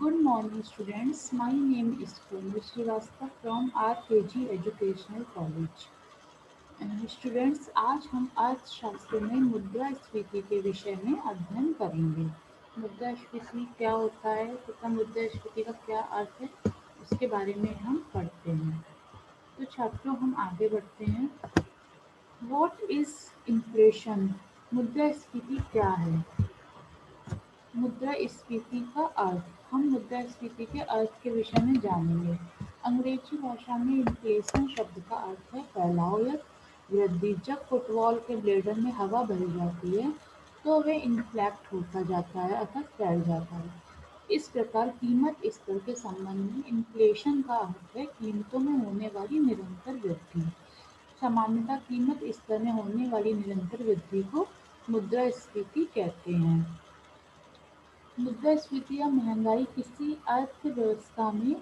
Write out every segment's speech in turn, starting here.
Good morning, students. My name is Komal Srivastava from RKG Educational College. Students, आज हम अर्थशास्त्र में मुद्रास्फीति के विषय में अध्ययन करेंगे। मुद्रास्फीति क्या होता है तथा मुद्रास्फीति का क्या अर्थ है, उसके बारे में हम पढ़ते हैं। तो छात्रों, हम आगे बढ़ते हैं। What is inflation? मुद्रास्फीति क्या है? मुद्रास्फीति का अर्थ। हम मुद्रास्फीति के अर्थ के विषय में जानेंगे। अंग्रेजी भाषा में इन्फ्लेशन शब्द का अर्थ है फैलाव या वृद्धि। जब फुटबॉल के ब्लेडर में हवा भरी जाती है तो वह इन्फ्लेक्ट होता जाता है अर्थात फैल जाता है। इस प्रकार कीमत स्तर के संबंध में इन्फ्लेशन का अर्थ है कीमतों में होने वाली निरंतर वृद्धि। सामान्यतः कीमत स्तर में होने वाली निरंतर वृद्धि को मुद्रास्फीति कहते हैं। मुद्रास्फीति या महंगाई किसी अर्थव्यवस्था में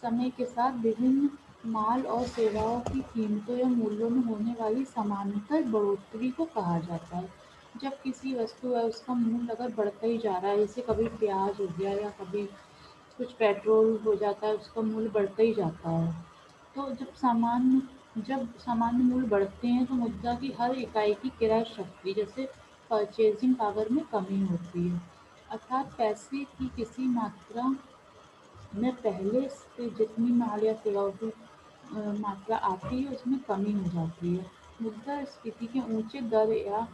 समय के साथ विभिन्न माल और सेवाओं की कीमतों या मूल्यों में होने वाली समानांतर बढ़ोतरी को कहा जाता है। जब किसी वस्तु है उसका मूल्य अगर बढ़ता ही जा रहा है, जैसे कभी प्याज हो गया या कभी कुछ पेट्रोल हो जाता है, उसका मूल्य बढ़ता ही जाता है। तो जब सामान्य मूल्य बढ़ते हैं तो मुद्रा की हर इकाई की क्रय शक्ति जैसे परचेजिंग पावर में कमी होती है, अर्थात पैसे की किसी मात्रा में पहले से जितनी माल या सेवाओं की मात्रा आती है उसमें कमी हो जाती है। मुद्रास्फीति के ऊंचे दर या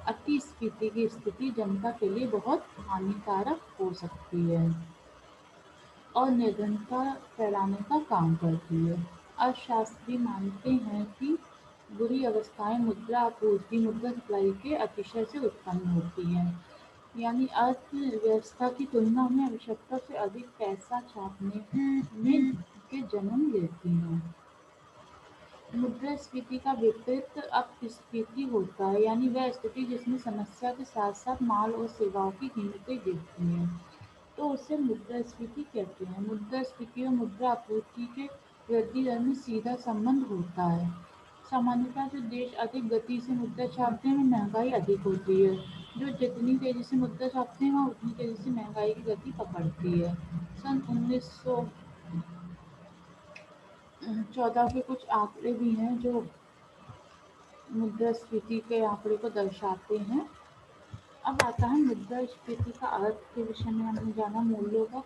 अतिस्फीति की स्थिति जनता के लिए बहुत हानिकारक हो सकती है और निर्धनता फैलाने का काम करती है। अर्थशास्त्री मानते हैं कि बुरी अवस्थाएं मुद्रा आपूर्ति मुद्रा सप्लाई के अतिशय से उत्पन्न होती हैं, यानी अर्थव्यवस्था की तुलना में आवश्यकता से अधिक पैसा छापने में के जन्म लेती हैं। मुद्रास्फीति का विपरीत अपस्फीति होता है, यानी वह स्थिति जिसमें समस्या के साथ साथ माल और सेवाओं की कीमतें गिरती हैं, तो उसे मुद्रास्फीति कहते हैं। मुद्रास्फीति और मुद्रा आपूर्ति के वृद्धि दर में सीधा संबंध होता है। सामान्यतः जो देश अधिक गति से मुद्रा छापते हैं वहाँ महंगाई अधिक होती है। जो जितनी तेजी से मुद्रा छापते हैं वहाँ उतनी तेजी से महंगाई की गति पकड़ती है। सन 1914 के कुछ आंकड़े भी हैं जो मुद्रास्फीति के आंकड़े को दर्शाते हैं। अब आता है मुद्रास्फीति का अर्थ के विषय में। हमने जाना मूल्यों का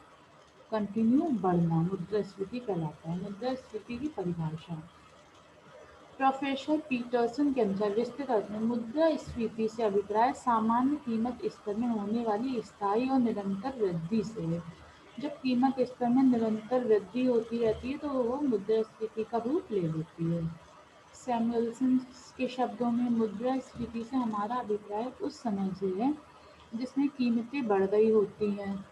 कंटिन्यू बढ़ना मुद्रास्फीति कहलाता है। मुद्रास्फीति की परिभाषा प्रोफेसर पीटरसन के अनुसार विस्तृत अर्थ में मुद्रास्फीति से अभिप्राय सामान्य कीमत स्तर में होने वाली स्थायी और निरंतर वृद्धि से है। जब कीमत स्तर में निरंतर वृद्धि होती रहती है तो वो मुद्रास्फीति का रूप ले लेती है। सैमुअलसन के शब्दों में मुद्रास्फीति से हमारा अभिप्राय उस समय से है जिसमें कीमतें बढ़ गई होती हैं।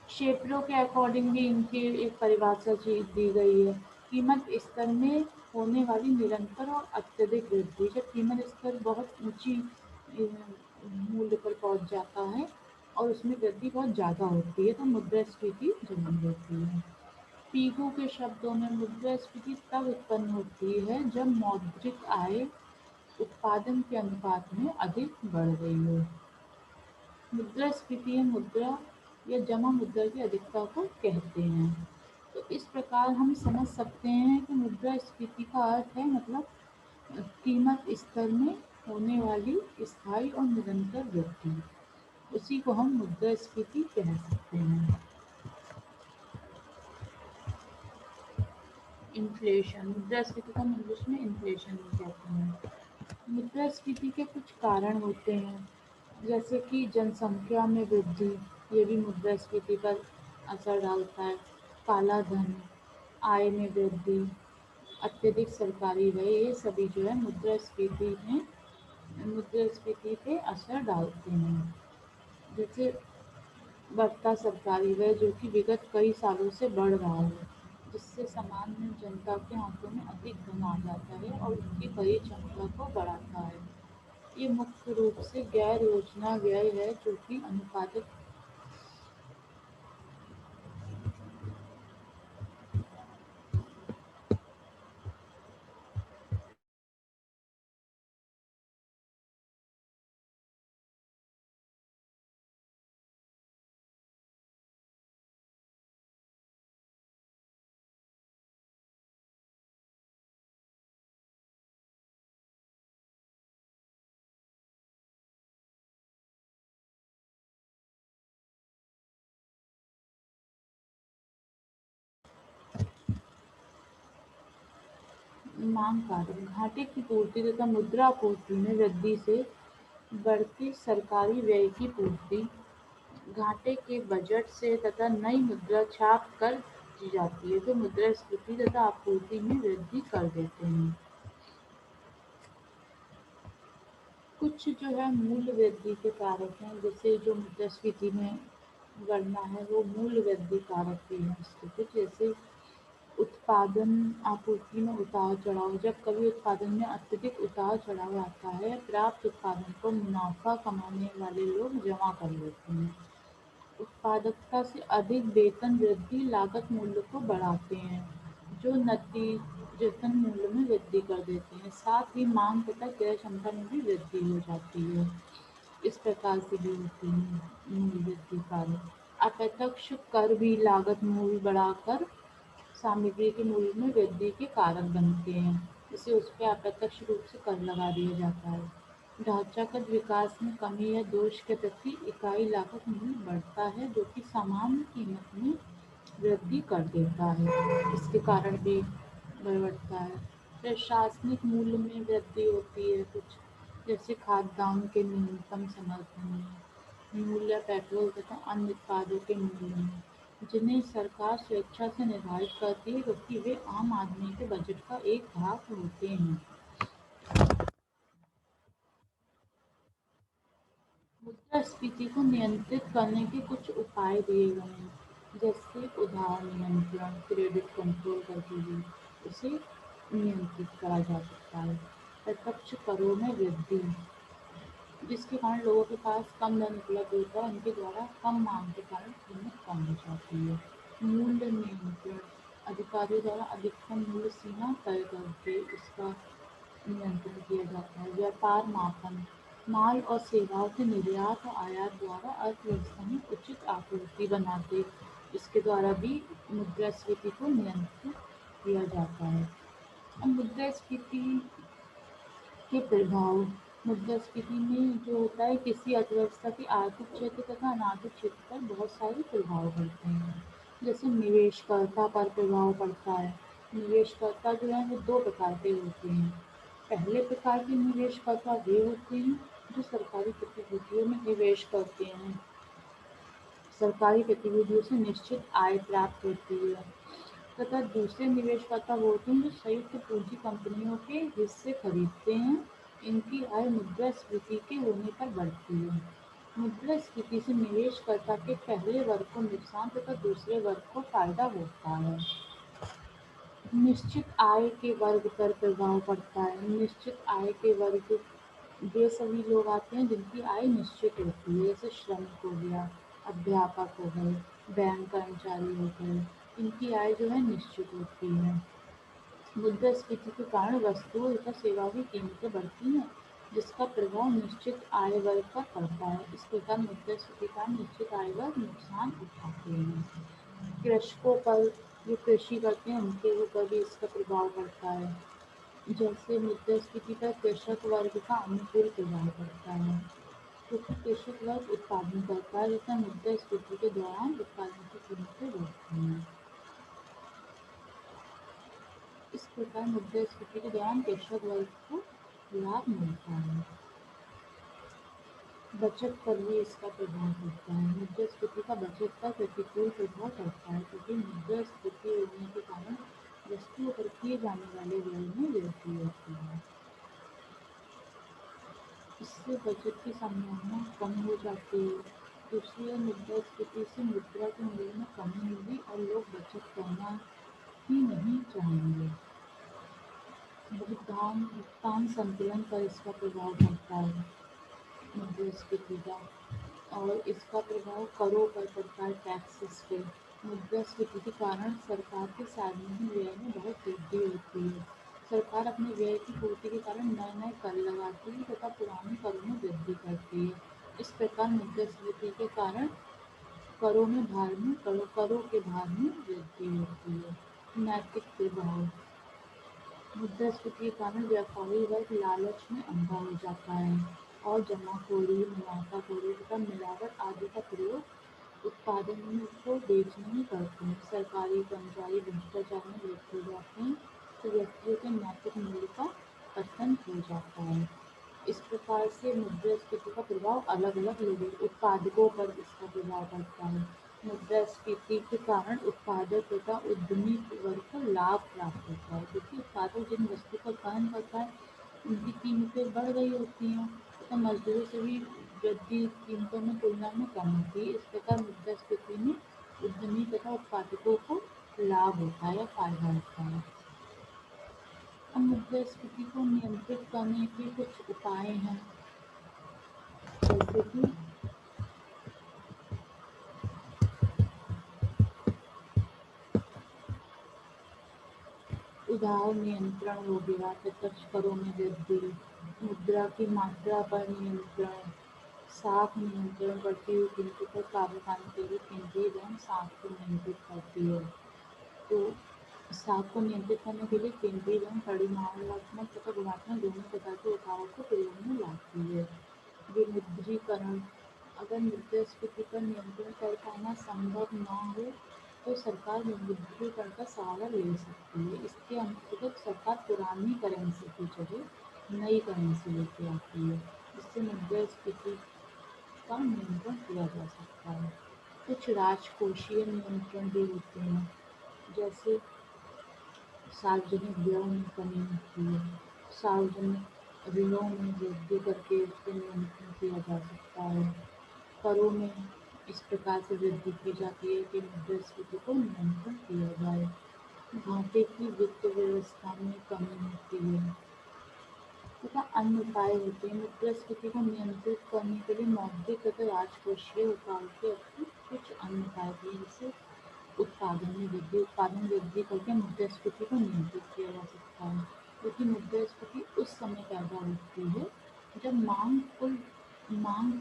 शेपरो के अकॉर्डिंग भी इनकी एक परिभाषा दी गई है। कीमत स्तर में होने वाली निरंतर और अत्यधिक वृद्धि। जब कीमत स्तर बहुत ऊंची मूल्य पर पहुंच जाता है और उसमें वृद्धि बहुत ज़्यादा होती है तो मुद्रास्फीति जन्म लेती है। पीगू के शब्दों में मुद्रास्फीति तब उत्पन्न होती है जब मौद्रिक आय उत्पादन के अनुपात में अधिक बढ़ गई हो। मुद्रास्फीति मुद्रा या जमा मुद्रा की अधिकता को कहते हैं। तो इस प्रकार हम समझ सकते हैं कि मुद्रास्फीति का अर्थ है मतलब कीमत स्तर में होने वाली स्थायी और निरंतर वृद्धि, उसी को हम मुद्रास्फीति कह सकते हैं। इन्फ्लेशन, मुद्रास्फीति को हम इंग्लिश में इन्फ्लेशन कहते हैं। मुद्रास्फीति के कुछ कारण होते हैं, जैसे कि जनसंख्या में वृद्धि, ये भी मुद्रास्फीति पर असर डालता है। काला धन, आय में वृद्धि, अत्यधिक सरकारी व्यय, ये सभी जो है मुद्रास्फीति पे असर डालते हैं। जैसे बढ़ता सरकारी व्यय जो कि विगत कई सालों से बढ़ रहा है, जिससे सामान्य जनता के हाथों में अधिक धन आ जाता है और उनकी खरीद क्षमता को बढ़ाता है। ये मुख्य रूप से गैर योजना व्यय है जो कि अनुपातिक मांग कारक घाटे की पूर्ति तथा मुद्रा आपूर्ति में वृद्धि से बढ़ती सरकारी व्यय की पूर्ति, घाटे के बजट से तथा नई मुद्रा छाप कर की जाती है, जो मुद्रास्फीति तथा आपूर्ति में वृद्धि कर देते हैं। कुछ जो है मूल्य वृद्धि के कारक हैं, जैसे जो मुद्रास्फीति में बढ़ना है वो मूल्य वृद्धि कारक भी है इसके कुछ, जैसे उत्पादन आपूर्ति में उतार चढ़ाव, जब कभी उत्पादन में अत्यधिक उतार चढ़ाव आता है, प्राप्त उत्पादन को मुनाफा कमाने वाले लोग जमा कर लेते हैं। उत्पादकता से अधिक वेतन वृद्धि लागत मूल्य को बढ़ाते हैं, जो नतीजतन मूल्य में वृद्धि कर देते हैं। साथ ही मांग तथा क्रय क्षमता में भी वृद्धि हो जाती है। इस प्रकार से भी होती है मूल्य वृद्धि कारक। अप्रत्यक्ष कर भी लागत मूल्य बढ़ाकर सामग्री के मूल्य में वृद्धि के कारक बनते हैं। जैसे उस पे अप्रत्यक्ष रूप से कर लगा दिया जाता है। ढांचागत विकास में कमी या दोष के प्रति इकाई लागत मूल्य बढ़ता है, जो कि सामान्य कीमत में वृद्धि कर देता है। इसके कारण भी बढ़ता है। प्रशासनिक मूल्य में वृद्धि होती है कुछ, जैसे खाद्यान्न के न्यूनतम समर्थन मूल्य, पेट्रोल तथा अन्य उत्पादों के मूल्य में, जिन्हें सरकार स्वेच्छा से निर्धारित करती है, क्योंकि वे आम आदमी के बजट का एक भाग होते हैं। मुद्रास्फीति को नियंत्रित करने के कुछ उपाय दिए गए हैं, जैसे उधार नियंत्रण, क्रेडिट कंट्रोल करके भी उसे नियंत्रित करा जा सकता है। प्रत्यक्ष करों में वृद्धि, जिसके कारण लोगों के पास कम धन उपलब्ध होता है, उनके द्वारा कम मांग के कारण कीमत कम हो जाती है। मूल्य नियंत्रण, अधिकारियों द्वारा अधिकतम मूल्य सीमा तय करके इसका नियंत्रण किया जाता है। व्यापार मापन, माल और सेवाओं के निर्यात और आयात द्वारा अर्थव्यवस्था में उचित आपूर्ति बनाते, इसके द्वारा भी मुद्रास्फीति को नियंत्रित किया जाता है। अब मुद्रास्फीति के प्रभाव, मुद्रास्फीति में जो होता है किसी अर्थव्यवस्था की आर्थिक क्षेत्र तथा अनार्थिक क्षेत्र पर बहुत सारे प्रभाव पड़ते हैं। जैसे निवेशकर्ता पर प्रभाव पड़ता है। निवेशकर्ता जो है वो दो प्रकार के होते हैं। पहले प्रकार के निवेशकर्ता वे होते हैं जो सरकारी गतिविधियों में निवेश करते हैं। सरकारी गतिविधियों से निश्चित आय प्राप्त होती है। तथा दूसरे निवेशकर्ता वो होते हैं जो संयुक्त पूंजी कंपनियों के हिस्से खरीदते हैं। इनकी आय मुद्रास्फीति के होने पर बढ़ती है। मुद्रास्फीति से निवेशकर्ता के पहले वर्ग को नुकसान तथा दूसरे वर्ग को फायदा होता है। निश्चित आय के वर्ग पर प्रभाव पड़ता है। निश्चित आय के वर्ग वे सभी लोग आते हैं जिनकी आय निश्चित होती है, जैसे श्रमिक हो गया, अध्यापक हो गए, बैंक कर्मचारी हो गए, इनकी आय जो है निश्चित होती है। मुद्रास्फीति के कारण वस्तुओं तथा सेवाओं की कीमतें बढ़ती हैं, जिसका प्रभाव निश्चित आय वर्ग पर पड़ता है। इस प्रकार मुद्रास्फीति का निश्चित आय वर्ग नुकसान उठाते हैं। कृषकों पर, जो कृषि करते हैं उनके ऊपर भी इसका प्रभाव पड़ता है। जैसे मुद्रास्फीति पर कृषक वर्ग का अनुकूल प्रभाव पड़ता है, क्योंकि कृषक वर्ग उत्पादन करता है तथा मुद्रास्फीति के दौरान उत्पादन की कीमतें बढ़ती हैं। इस प्रकार मुद्रास्फीति के दौरान कृषक वर्ग को लाभ मिलता है। बचत पर भी इसका प्रभाव पड़ता है। मुद्रास्फीति का बचत पर प्रतिकूल प्रभाव पड़ता है, क्योंकि मुद्रास्फीति होने के कारण वस्तुओं पर किए जाने वाले व्यय में वृद्धि होती है। इससे बचत की संभावना कम हो जाती है। दूसरी ओर मुद्रास्फीति से मुद्रा के मूल्य में कमी होगी और लोग बचत करना ही नहीं चाहेंगे। भुगतान संतुलन पर इसका प्रभाव पड़ता है मुद्रास्फीति का, और इसका प्रभाव करों पर पड़ता है, टैक्सेस पे। मुद्रास्फीति के कारण सरकार के सार्वजनिक व्यय में बहुत वृद्धि होती है। सरकार अपने व्यय की पूर्ति के कारण नए नए कर लगाती है तथा पुराने करों में वृद्धि करती है। इस प्रकार मुद्रास्फीति के कारण करों के भार में वृद्धि होती है। नैतिक प्रभाव, मुद्रास्फीति के कारण व्यापारी वर्ग लालच में अंधा हो जाता है और जमाखोरी, मुनाफाखोरी तथा मिलावट आदि का प्रयोग उत्पादन को बेचने में करते हैं। सरकारी कर्मचारी भ्रष्टाचार में लिप्त हो जाते हैं तो व्यक्तियों के नैतिक मूल्य का पतन हो जाता है। इस प्रकार से मुद्रास्फीति का प्रभाव अलग-अलग लोगों उत्पादकों पर इसका प्रभाव पड़ता है। मुद्रास्फीति के कारण उत्पादक तथा उद्यमी वर्ग को लाभ प्राप्त होता है, क्योंकि उत्पादक जिन वस्तु का उत्पादन करता है उनकी कीमतें बढ़ गई होती हैं तथा मजदूरों से भी वृद्धि कीमतों में तुलना में कम होती है। इस प्रकार मुद्रास्फीति में उद्यमी तथा उत्पादकों को लाभ होता है या फायदा होता है। अब मुद्रास्फीति को नियंत्रित करने के कुछ उपाय हैं, जैसे कि उधार नियंत्रण हो गया, प्रत्यक्ष करों में वृद्धि, मुद्रा की मात्रा पर नियंत्रण, साख नियंत्रण, बढ़ती हुई कीमतों पर काबू पाने के लिए केंद्रीय बैंक साख को नियंत्रित करती है। तो साख को नियंत्रित करने के लिए केंद्रीय बैंक परिमाणात्मक तथा गुणात्मक दोनों प्रकार के उपायों को प्रयोग में लाती है। विमुद्रीकरण, अगर मुद्रास्फीति पर नियंत्रण कर पाना संभव न हो तो सरकार विमुद्रीकरण का सहारा ले सकती है। इसके अंतर्गत सरकार पुरानी करेंसी की जगह नई करेंसी लेके आती है, जिससे मुद्रास्फीति का नियंत्रण किया जा सकता है। कुछ राजकोषीय नियंत्रण भी होते हैं, जैसे सार्वजनिक व्यय में कमी होती है, सार्वजनिक ऋणों में वृद्धि करके उसको नियंत्रण किया जा सकता है। करों में इस प्रकार से वृद्धि की जाती है कि मुद्रास्फीति को नियंत्रण किया जाए। घाटे की वित्त व्यवस्था में कमी होती है तथा अन्य उपाय होते हैं। मुद्रास्फीति को नियंत्रित करने के लिए मौद्रिक तथा राजकोषीय उपायों के अतिरिक्त कुछ अन्य उपाय भी हैं, जैसे उत्पादन वृद्धि करके मुद्रास्फीति को नियंत्रित किया जा सकता है, क्योंकि मुद्रास्फीति उस समय पैदा होती है जब मांग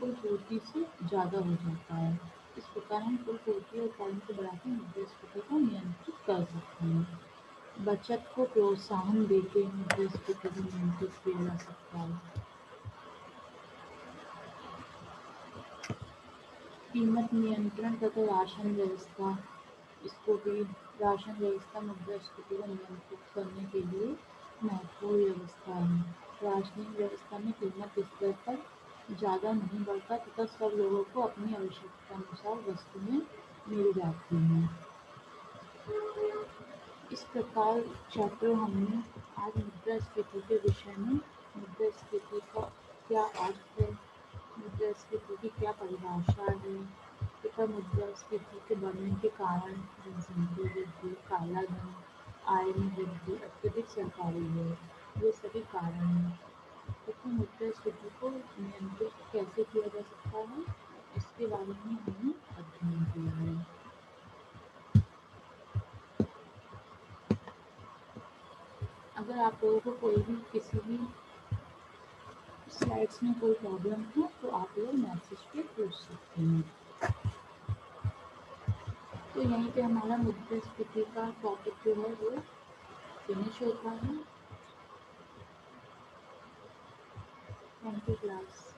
कुल पूर्ति से ज़्यादा हो जाता है। इस प्रकार हम कुल पूर्ति और उत्पादन को बढ़ाकर मुद्रास्फीति को नियंत्रित कर सकते हैं। बचत को प्रोत्साहन देके मुद्रास्फीति को नियंत्रित किया जा सकता है। कीमत नियंत्रण तथा राशन व्यवस्था, इसको भी राशन व्यवस्था मुद्रास्फीति को नियंत्रित करने के लिए महत्वपूर्ण व्यवस्था है। राशनिंग व्यवस्था में कीमत स्तर पर ज़्यादा नहीं बढ़ता तथा सब लोगों को अपनी आवश्यकतानुसार वस्तुएं मिल जाती हैं। इस प्रकार छात्रों हमने आज मुद्रास्फीति के विषय में मुद्रास्फीति का क्या अर्थ है, मुद्रास्फीति की क्या परिभाषा है तथा मुद्रास्फीति के बढ़ने के कारण जनसंख्या वृद्धि, काला धन, आय में वृद्धि, अत्यधिक सरकारी व्यय, ये सभी कारण हैं तथा मुद्रास्फीति को नियंत्रित कैसे किया जा सकता है, इसके बारे में हमने अध्ययन किया है। अगर आप लोगों को कोई भी किसी भी स्लाइड्स में कोई प्रॉब्लम हो तो आप लोग मैसेज पे पूछ सकते हैं। तो यहीं पे हमारा मुद्रास्फीति का टॉपिक जो है वो फिनिश होता है। Thank you class.